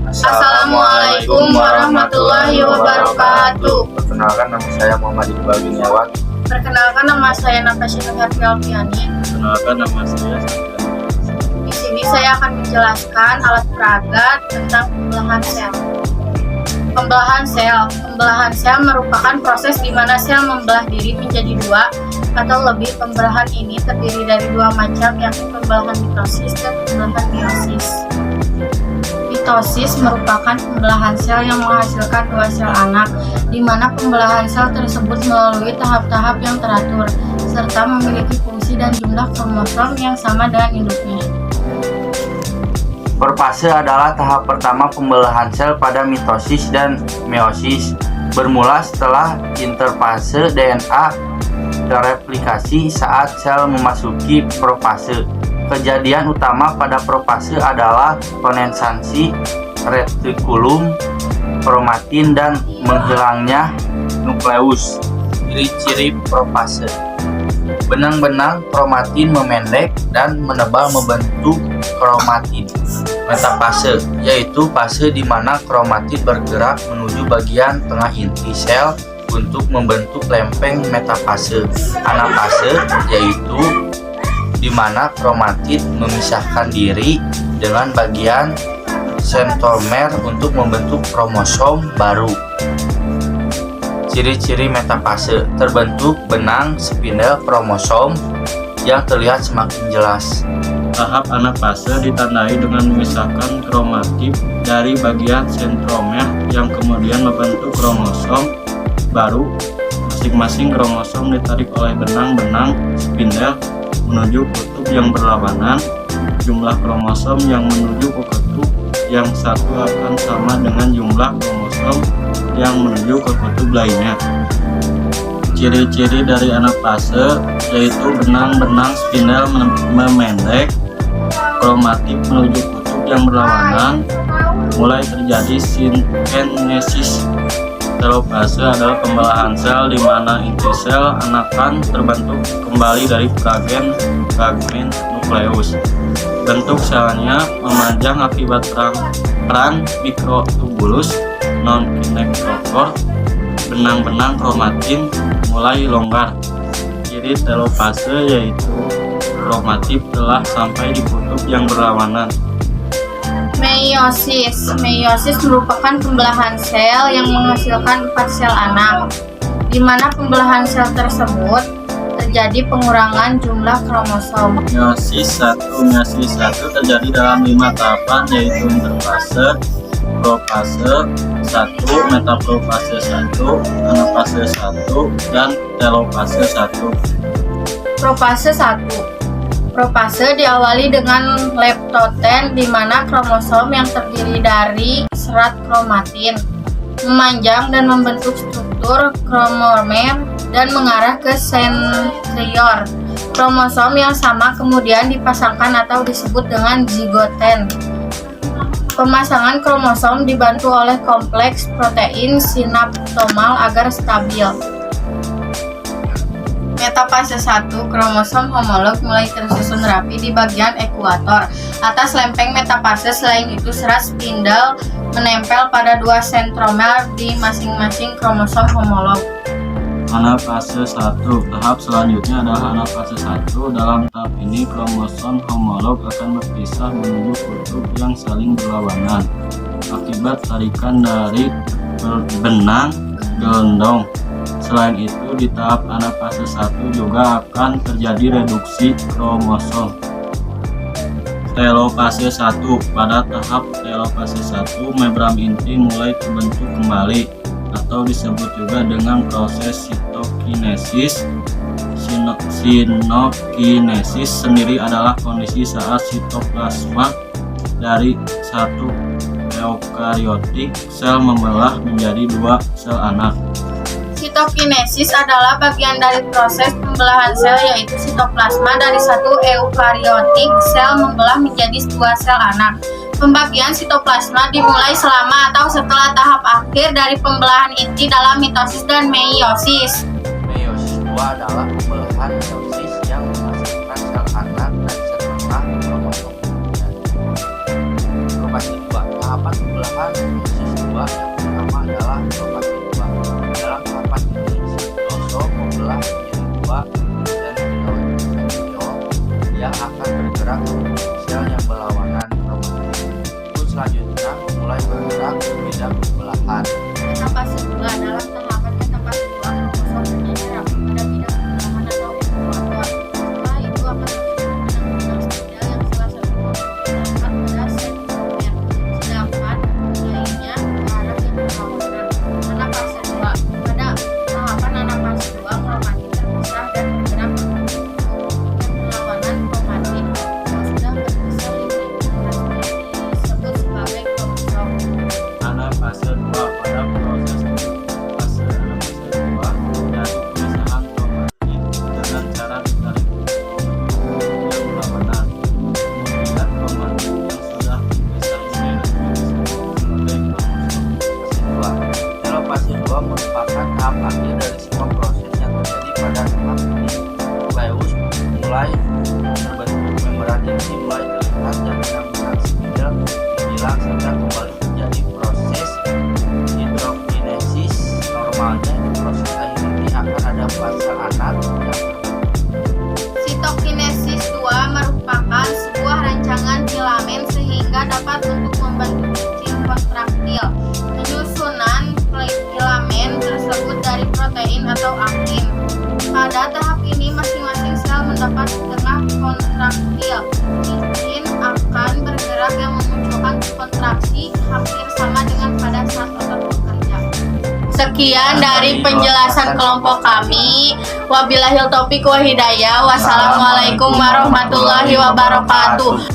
Assalamualaikum warahmatullahi wabarakatuh. Perkenalkan, nama saya Muhammad Iqbal Biniawan. Perkenalkan, nama saya Natasha Nurhati Alfiani. Perkenalkan, nama saya Di sini saya akan menjelaskan alat peraga tentang pembelahan sel. Pembelahan sel merupakan proses di mana sel membelah diri menjadi dua atau lebih. Pembelahan ini terdiri dari dua macam, yakni pembelahan mitosis dan pembelahan meiosis. Mitosis merupakan pembelahan sel yang menghasilkan dua sel anak, di mana pembelahan sel tersebut melalui tahap-tahap yang teratur, serta memiliki fungsi dan jumlah kromosom yang sama dengan induknya. Profase adalah tahap pertama pembelahan sel pada mitosis dan meiosis, bermula setelah interfase DNA tereplikasi saat sel memasuki profase. Kejadian utama pada profase adalah kondensasi retikulum, kromatin, dan menghilangnya nukleus. Ciri-ciri profase: benang-benang kromatin memendek dan menebal membentuk kromatin. Metafase, yaitu fase di mana kromatin bergerak menuju bagian tengah inti sel untuk membentuk lempeng metafase. Anafase, yaitu di mana kromatin memisahkan diri dengan bagian sentromer untuk membentuk kromosom baru. Ciri-ciri metafase: terbentuk benang spindel kromosom yang terlihat semakin jelas. Tahap anafase ditandai dengan memisahkan kromatin dari bagian sentromer yang kemudian membentuk kromosom baru. Masing-masing kromosom ditarik oleh benang-benang spindel menuju kutub yang berlawanan. Jumlah kromosom yang menuju ke kutub yang satu akan sama dengan jumlah kromosom yang menuju ke kutub lainnya. Ciri-ciri dari anafase yaitu benang-benang spindel memendek, kromatin menuju kutub yang berlawanan, mulai terjadi sinkinesis. Telofase adalah pembelahan sel di mana inti sel anakan terbentuk kembali dari fragmen nukleus. Bentuk selnya memanjang akibat peran mikrotubulus non-kinetochore. Benang-benang kromatin mulai longgar. Ciri telofase yaitu kromatin telah sampai di kutub yang berlawanan. Meiosis merupakan pembelahan sel yang menghasilkan 4 sel anak, di mana pembelahan sel tersebut terjadi pengurangan jumlah kromosom. Meiosis 1 terjadi dalam 5 tahapan, yaitu interfase, profase 1, metaprofase 1, anafase 1, dan telofase 1. Profase diawali dengan leptoten, di mana kromosom yang terdiri dari serat kromatin memanjang dan membentuk struktur kromomer dan mengarah ke sentrior. Kromosom yang sama kemudian dipasangkan atau disebut dengan zigoten. Pemasangan kromosom dibantu oleh kompleks protein sinaptomal agar stabil. Metafase 1, kromosom homolog mulai tersusun rapi di bagian ekuator atas lempeng metafase. Selain itu, serat spindel menempel pada 2 sentromer di masing-masing kromosom homolog. Anafase 1. Tahap selanjutnya adalah anafase 1. Dalam tahap ini, kromosom homolog akan berpisah menuju kutub yang saling berlawanan akibat tarikan dari benang gelondong. Selain itu, di tahap anafase 1 juga akan terjadi reduksi kromosom. Telofase 1. Pada tahap telofase 1, membran inti mulai terbentuk kembali, atau disebut juga dengan proses sitokinesis. Sinokinesis sendiri adalah kondisi saat sitoplasma dari satu eukariotik sel membelah menjadi 2 sel anak. Sitokinesis adalah bagian dari proses pembelahan sel, yaitu sitoplasma dari satu eukariotik sel membelah menjadi 2 sel anak. Pembagian sitoplasma dimulai selama atau setelah tahap akhir dari pembelahan inti dalam mitosis dan meiosis. Meiosis 2 adalah pembelahan meiosis yang menghasilkan sel anak dan setelah kromosom. Profase 2, tahapan pembelahan kedua, yang pertama adalah fase 2. Dalam tahapan ini, sitosol membelah menjadi 2 dan pegawai protein yang akan bergerak ke sel yang berlawanan kromatin. Terus selanjutnya mulai bergerak ke bidang pembelahan. Fase 2 adalah tahapan fase 2 kromosom bergerak pada bidang pembelahan atau ekwator. Setelah itu akan benang-benang spidal yang salah satu terdapat pada sentromer, sedangkan lainnya ke arah yang berlawanan. Anafase 2 pada tahapan anafase 2 kromatin terpisah dan bergerak ke berlawanan kromatin yang sudah berpisah lingkaran disebut sebagai kromosom. Anafase 2 pada proses anafase 2 terjadi pemisahan kromatin dengan cara ditarik yang berlawanan. Kemudian kromatin yang sudah terpisah ini disebut sebagai kromosom. Fase 2 merupakan tahap akhir dari semua proses yang terjadi pada tahap ini. Nukleus mulai terbentuk, membran inti mulai terlihat, dan benang-benang spidel menghilang serta kembali terjadi proses hidrokinesis. Normalnya di proses akhir ini akan ada fase anak yang terbentuk. Sitokinesis 2 merupakan sebuah rancangan filamen sehingga dapat untuk membentuk cincin kontraktil. Penyusunan filamen tersebut dari protein atau aktin. Pada tahap ini masing-masing sel mendapat tengah kontraktil. Cincin akan bergerak yang memunculkan kontraksi hampir sama dengan pada saat otot bekerja. Sekian dari penjelasan kelompok kami. Wabillahil taufiq wa hidayah. Wassalamualaikum warahmatullahi wabarakatuh.